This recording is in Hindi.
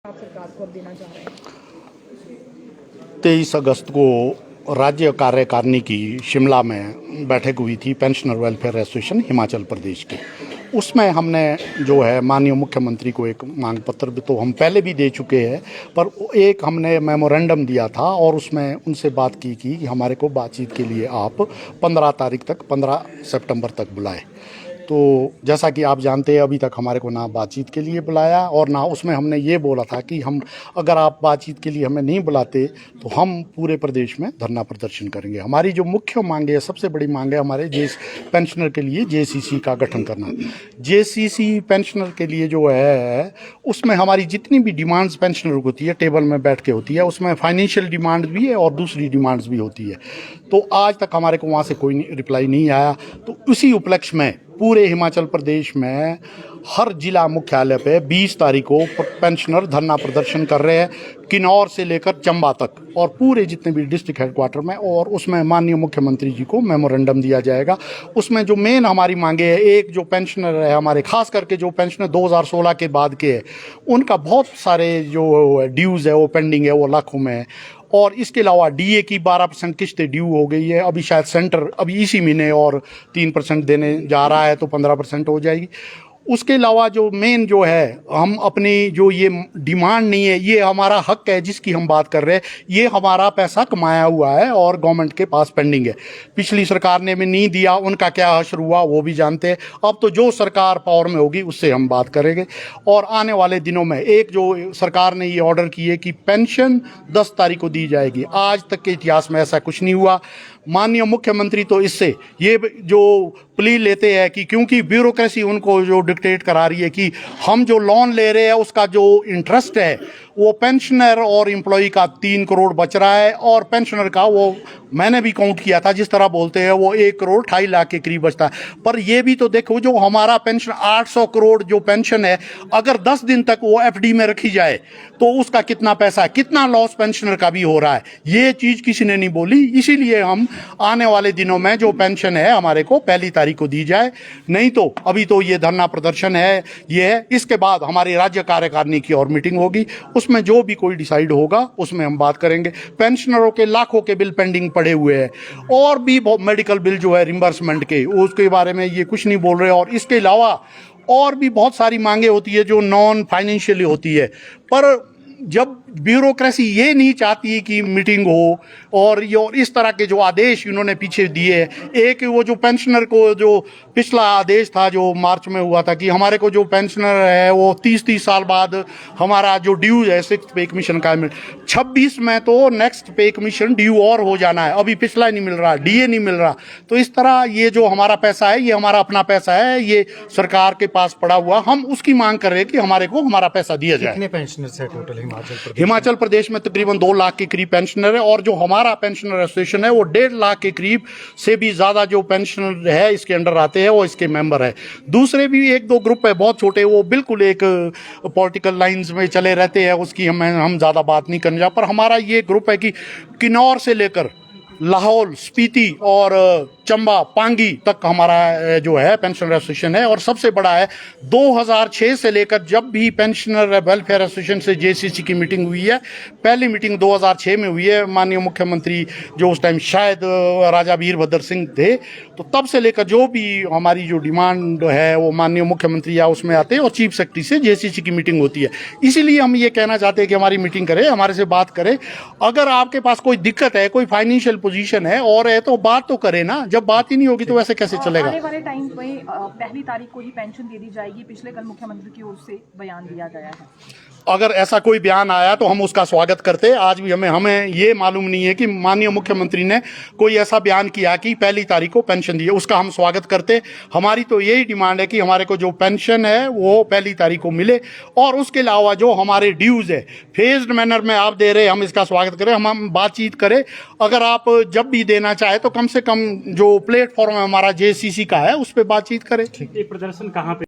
आप सरकार को अब देना चाह रहे हैं? 23 अगस्त को राज्य कार्यकारिणी की शिमला में बैठक हुई थी pensioner welfare association Himachal Pradesh के। उसमें हमने जो है माननीय मुख्यमंत्री को एक मांग पत्र भी तो हम पहले भी दे चुके हैं, पर एक हमने मेमोरेंडम दिया था और उसमें उनसे बात की कि हमारे को बातचीत के लिए आप 15 तारीख तक 15 सितंबर तक बुलाएं। तो जैसा कि आप जानते हैं अभी तक हमारे को ना बातचीत के लिए बुलाया और ना उसमें हमने ये बोला था कि हम अगर आप बातचीत के लिए हमें नहीं बुलाते तो हम पूरे प्रदेश में धरना प्रदर्शन करेंगे। हमारी जो मुख्य मांग है, सबसे बड़ी मांग है हमारे पेंशनर के लिए जेसीसी का गठन करना। जेसीसी पेंशनर के लिए जो है उसमें हमारी जितनी भी डिमांड्स पेंशनर को होती है टेबल में बैठ के होती है, उसमें फाइनेंशियल डिमांड भी है और दूसरी डिमांड्स भी होती है। तो आज तक हमारे को वहाँ से कोई रिप्लाई नहीं आया। तो उसी उपलक्ष्य में पूरे हिमाचल प्रदेश में हर जिला मुख्यालय पे 20 तारीख को पेंशनर धरना प्रदर्शन कर रहे हैं, किन्नौर से लेकर चंबा तक और पूरे जितने भी डिस्ट्रिक्ट हेडक्वार्टर में। और उसमें माननीय मुख्यमंत्री जी को मेमोरेंडम दिया जाएगा। उसमें जो मेन हमारी मांगे है, एक जो पेंशनर है हमारे, खास करके जो पेंशनर 2016 के बाद के है, उनका बहुत सारे जो ड्यूज़ है वो पेंडिंग है, वो लाखों में है। और इसके अलावा डीए की 12% किस्तें ड्यू हो गई है। अभी शायद सेंटर अभी इसी महीने और 3% देने जा रहा है, तो 15% हो जाएगी। उसके अलावा जो मेन जो है, हम अपनी जो ये डिमांड नहीं है, ये हमारा हक है जिसकी हम बात कर रहे हैं। ये हमारा पैसा कमाया हुआ है और गवर्नमेंट के पास पेंडिंग है। पिछली सरकार ने भी नहीं दिया, उनका क्या हश्र हुआ वो भी जानते हैं। अब तो जो सरकार पावर में होगी उससे हम बात करेंगे। और आने वाले दिनों में एक जो सरकार ने ये ऑर्डर की है कि पेंशन 10 तारीख को दी जाएगी, आज तक के इतिहास में ऐसा कुछ नहीं हुआ। माननीय मुख्यमंत्री तो इससे ये जो प्ली लेते हैं कि क्योंकि ब्यूरोक्रेसी उनको जो डिक्टेट करा रही है कि हम जो लोन ले रहे हैं उसका जो इंटरेस्ट है वो पेंशनर और एम्प्लॉय का 3 करोड़ बच रहा है और पेंशनर का वो मैंने भी काउंट किया था, जिस तरह बोलते हैं वो 1 करोड़ 2.5 लाख के करीब बचता है। पर ये भी तो देखो, जो हमारा पेंशन 800 करोड़ जो पेंशन है, अगर 10 दिन तक वो एफडी में रखी जाए तो उसका कितना पैसा है, कितना लॉस पेंशनर का भी हो रहा है। ये चीज़ किसी ने नहीं बोली। इसीलिए हम आने वाले दिनों में जो पेंशन है हमारे को 1 तारीख को दी जाए, नहीं तो अभी तो ये धरना प्रदर्शन है ये है। इसके बाद हमारी राज्य कार्यकारिणी की और मीटिंग होगी, उसमें जो भी कोई डिसाइड होगा उसमें हम बात करेंगे। पेंशनरों के लाखों के बिल पेंडिंग पड़े हुए हैं और भी मेडिकल बिल जो है रिम्बर्समेंट के, उसके बारे में ये कुछ नहीं बोल रहे। और इसके अलावा और भी बहुत सारी मांगे होती है जो नॉन फाइनेंशियली होती है। पर जब ब्यूरोक्रेसी ये नहीं चाहती कि मीटिंग हो और इस तरह के जो आदेश इन्होंने पीछे दिए, एक वो जो पेंशनर को जो पिछला आदेश था जो मार्च में हुआ था कि हमारे को जो पेंशनर है वो 30-30 साल बाद हमारा जो ड्यू है 6th पे कमीशन का 26 में तो नेक्स्ट पे कमीशन ड्यू और हो जाना है, अभी पिछला नहीं मिल रहा, डीए नहीं मिल रहा। तो इस तरह ये जो हमारा पैसा है ये हमारा अपना पैसा है, ये सरकार के पास पड़ा हुआ, हम उसकी मांग कर रहे हैं कि हमारे को हमारा पैसा दिया जाए। कितने पेंशनर्स है टोटल हिमाचल प्रदेश में तकरीबन 2 लाख के करीब पेंशनर है और जो हमारा पेंशनर एसोसिएशन है वो 1.5 लाख के करीब से भी ज्यादा जो पेंशनर है इसके अंडर आते हैं, वो इसके मेंबर है। दूसरे भी 1-2 ग्रुप है बहुत छोटे, वो बिल्कुल एक पॉलिटिकल लाइंस में चले रहते हैं, उसकी हम ज्यादा बात नहीं करने जा। पर हमारा ये ग्रुप है कि किन्नौर से लेकर लाहौल, स्पीति और चंबा, पांगी तक हमारा जो है पेंशनर एसोसिएशन है। और सबसे बड़ा है 2006 से लेकर जब भी पेंशनर वेलफेयर एसोसिएशन से जेसीसी की मीटिंग हुई है, पहली मीटिंग 2006 में हुई है, माननीय मुख्यमंत्री जो उस टाइम शायद राजा वीरभद्र सिंह थे, तो तब से लेकर जो भी हमारी जो डिमांड है वो माननीय मुख्यमंत्री या उसमें आते हैं और चीफ सेक्रेटरी से जेसीसी की मीटिंग होती है। इसीलिए हम ये कहना चाहते हैं कि हमारी मीटिंग करें, हमारे से बात करें। अगर आपके पास कोई दिक्कत है, कोई फाइनेंशियल पोजीशन है और है तो बात तो करें ना, जब बात ही नहीं होगी तो वैसे कैसे चलेगा। आने वाले टाइम में 1 तारीख को ही पेंशन दे दी जाएगी, पिछले कल मुख्यमंत्री की ओर से बयान दिया गया है। अगर ऐसा कोई बयान आया तो हम उसका स्वागत करते। आज भी हमें ये मालूम नहीं है कि माननीय मुख्यमंत्री ने कोई ऐसा बयान किया कि 1 तारीख को पेंशन दी, उसका हम स्वागत करते। हमारी तो यही डिमांड है कि हमारे को जो पेंशन है वो 1 तारीख को मिले और उसके अलावा जो हमारे ड्यूज है फेज्ड मैनर में आप दे रहे, हम इसका स्वागत करें, हम बातचीत करें। अगर आप जब भी देना चाहे तो कम से कम जो प्लेटफॉर्म हमारा जेसीसी का है उस पर बातचीत करें। ये प्रदर्शन कहाँ पे